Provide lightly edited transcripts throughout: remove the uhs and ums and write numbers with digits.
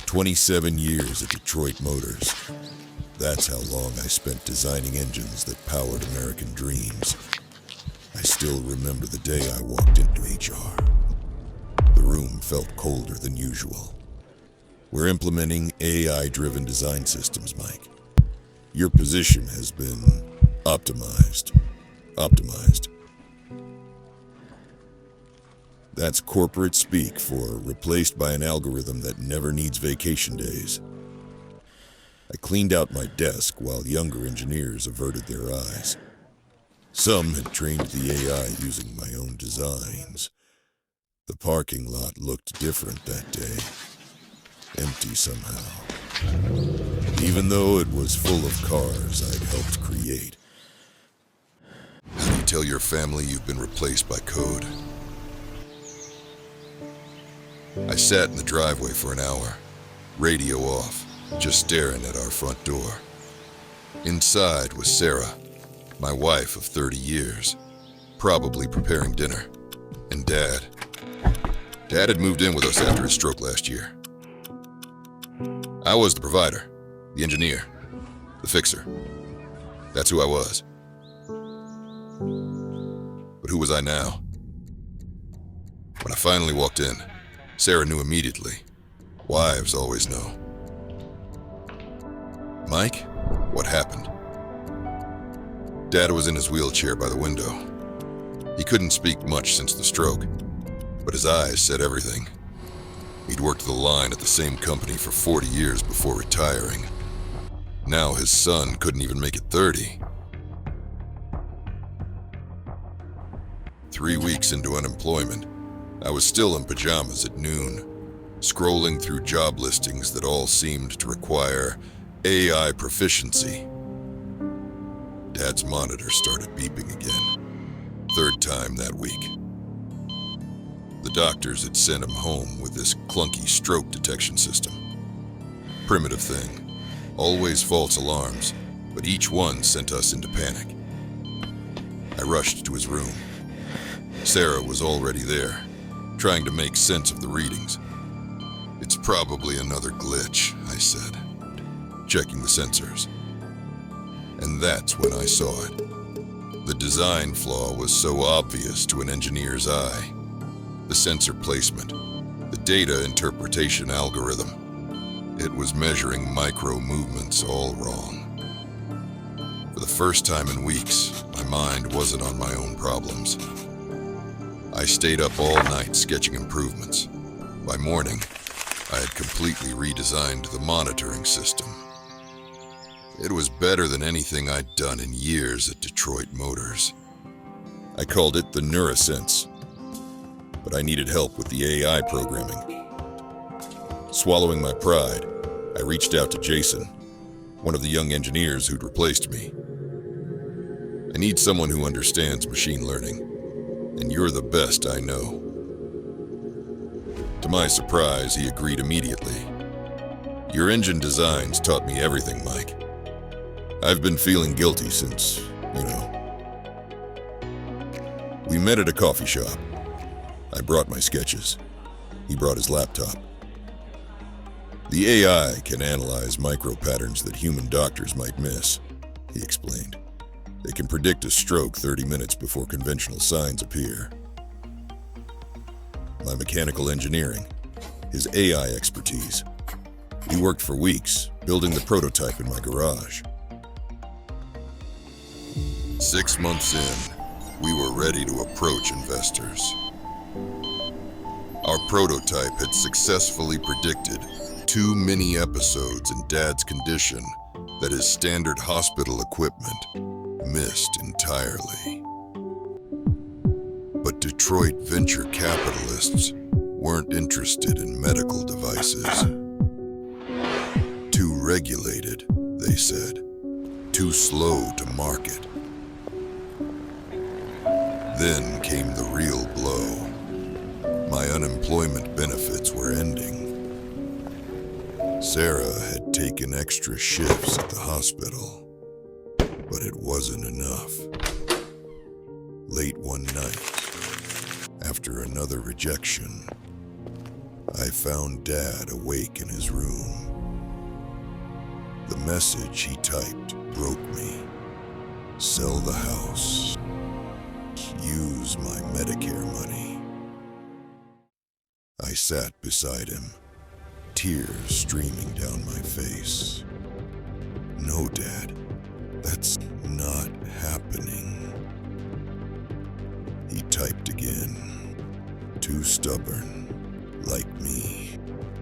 27 years at Detroit Motors. That's how long I spent designing engines that powered American dreams. I still remember the day I walked into HR. The room felt colder than usual. We're implementing AI-driven design systems, Mike. Your position has been optimized. That's corporate speak for replaced by an algorithm that never needs vacation days. I cleaned out my desk while younger engineers averted their eyes. Some had trained the AI using my own designs. The parking lot looked different that day. Empty somehow. Even though it was full of cars I'd helped create. How do you tell your family you've been replaced by code? I sat in the driveway for an hour, radio off, just staring at our front door. Inside was Sarah, my wife of 30 years, probably preparing dinner, and Dad. Dad had moved in with us after his stroke last year. I was the provider, the engineer, the fixer. That's who I was. But who was I now? When I finally walked in, Sarah knew immediately. Wives always know. Mike, what happened? Dad was in his wheelchair by the window. He couldn't speak much since the stroke, but his eyes said everything. He'd worked the line at the same company for 40 years before retiring. Now his son couldn't even make it 30. 3 weeks into unemployment, I was still in pajamas at noon, scrolling through job listings that all seemed to require AI proficiency. Dad's monitor started beeping again, third time that week. The doctors had sent him home with this clunky stroke detection system. Primitive thing, always false alarms, but each one sent us into panic. I rushed to his room. Sarah was already there, trying to make sense of the readings. It's probably another glitch, I said, checking the sensors. And that's when I saw it. The design flaw was so obvious to an engineer's eye. The sensor placement, the data interpretation algorithm. It was measuring micro movements all wrong. For the first time in weeks, my mind wasn't on my own problems. I stayed up all night sketching improvements. By morning, I had completely redesigned the monitoring system. It was better than anything I'd done in years at Detroit Motors. I called it the NeuroSense, but I needed help with the AI programming. Swallowing my pride, I reached out to Jason, one of the young engineers who'd replaced me. I need someone who understands machine learning, and you're the best I know. To my surprise, he agreed immediately. Your engine designs taught me everything, Mike. I've been feeling guilty since, We met at a coffee shop. I brought my sketches. He brought his laptop. The AI can analyze micro patterns that human doctors might miss, he explained. They can predict a stroke 30 minutes before conventional signs appear. My mechanical engineering, his AI expertise. He worked for weeks, building the prototype in my garage. 6 months in, we were ready to approach investors. Our prototype had successfully predicted 2 mini episodes in Dad's condition that his standard hospital equipment missed entirely. But Detroit venture capitalists weren't interested in medical devices. Too regulated, they said. Too slow to market. Then came the real blow. My unemployment benefits were ending. Sarah had taken extra shifts at the hospital, but it wasn't enough. Late one night, after another rejection, I found Dad awake in his room. The message he typed broke me. Sell the house. Use my Medicare money. I sat beside him, tears streaming down my face. No, Dad, that's not happening. He typed again. Too stubborn, like me.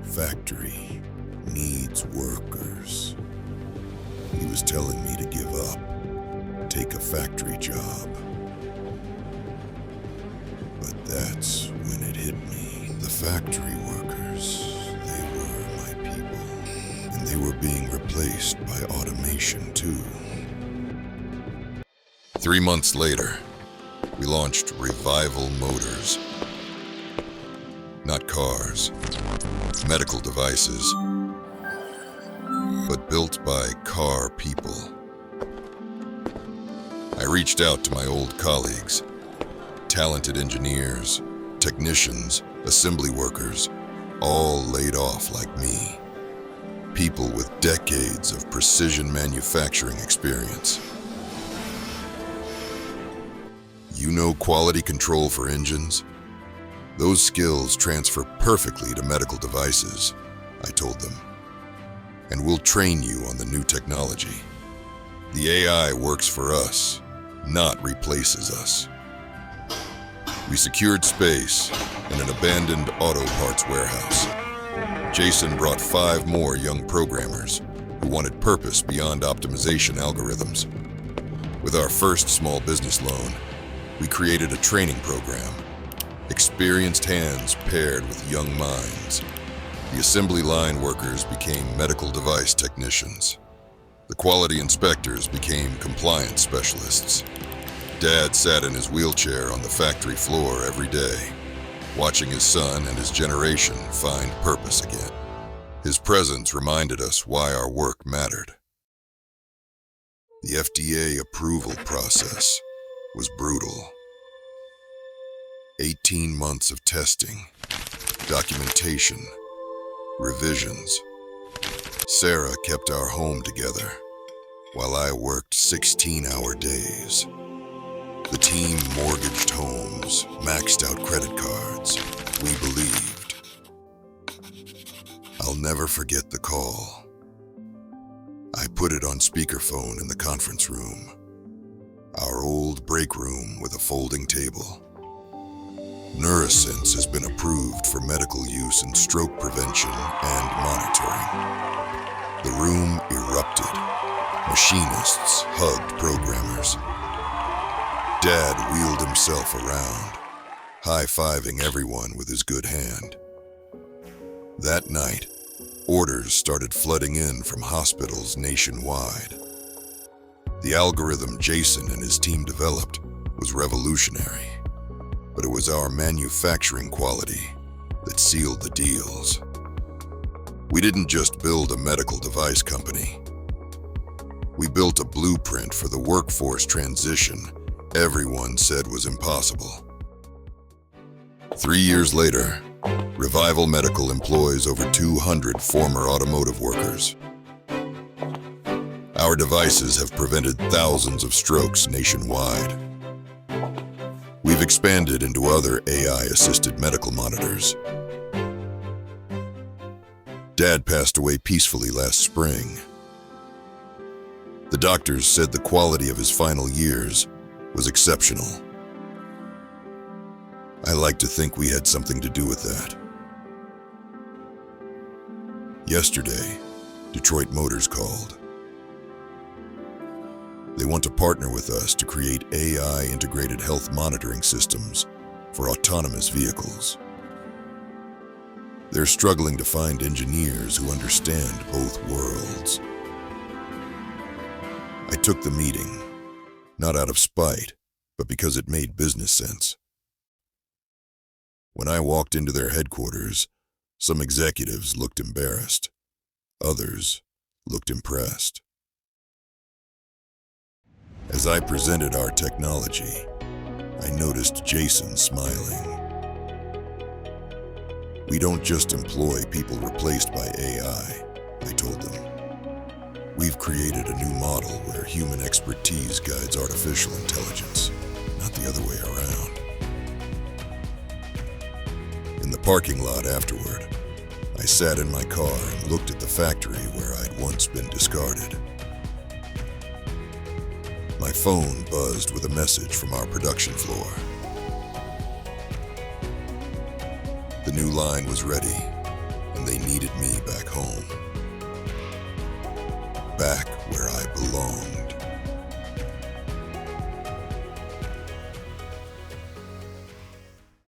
Factory needs workers. He was telling me to give up, take a factory job. But that's when it hit me. The factory workers, they were my people. And they were being replaced by automation too. 3 months later, we launched Revival Motors. Not cars, medical devices, but built by car people. I reached out to my old colleagues, talented engineers, technicians, assembly workers, all laid off like me. People with decades of precision manufacturing experience. You know quality control for engines? Those skills transfer perfectly to medical devices, I told them. And we'll train you on the new technology. The AI works for us, not replaces us. We secured space in an abandoned auto parts warehouse. Jason brought 5 more young programmers who wanted purpose beyond optimization algorithms. With our first small business loan, we created a training program. Experienced hands paired with young minds. The assembly line workers became medical device technicians. The quality inspectors became compliance specialists. Dad sat in his wheelchair on the factory floor every day, watching his son and his generation find purpose again. His presence reminded us why our work mattered. The FDA approval process was brutal. 18 months of testing, documentation, revisions. Sarah kept our home together while I worked 16-hour days. The team mortgaged homes, maxed out credit cards. We believed. I'll never forget the call. I put it on speakerphone in the conference room, our old break room with a folding table. Neurasense has been approved for medical use in stroke prevention and monitoring. The room erupted. Machinists hugged programmers. Dad wheeled himself around, high-fiving everyone with his good hand. That night, orders started flooding in from hospitals nationwide. The algorithm Jason and his team developed was revolutionary. But it was our manufacturing quality that sealed the deals. We didn't just build a medical device company. We built a blueprint for the workforce transition everyone said was impossible. 3 years later, Revival Medical employs over 200 former automotive workers. Our devices have prevented thousands of strokes nationwide. We've expanded into other AI-assisted medical monitors. Dad passed away peacefully last spring. The doctors said the quality of his final years was exceptional. I like to think we had something to do with that. Yesterday, Detroit Motors called. They want to partner with us to create AI-integrated health monitoring systems for autonomous vehicles. They're struggling to find engineers who understand both worlds. I took the meeting, not out of spite, but because it made business sense. When I walked into their headquarters, some executives looked embarrassed. Others looked impressed. As I presented our technology, I noticed Jason smiling. We don't just employ people replaced by AI, I told them. We've created a new model where human expertise guides artificial intelligence, not the other way around. In the parking lot afterward, I sat in my car and looked at the factory where I'd once been discarded. My phone buzzed with a message from our production floor. The new line was ready, and they needed me back home.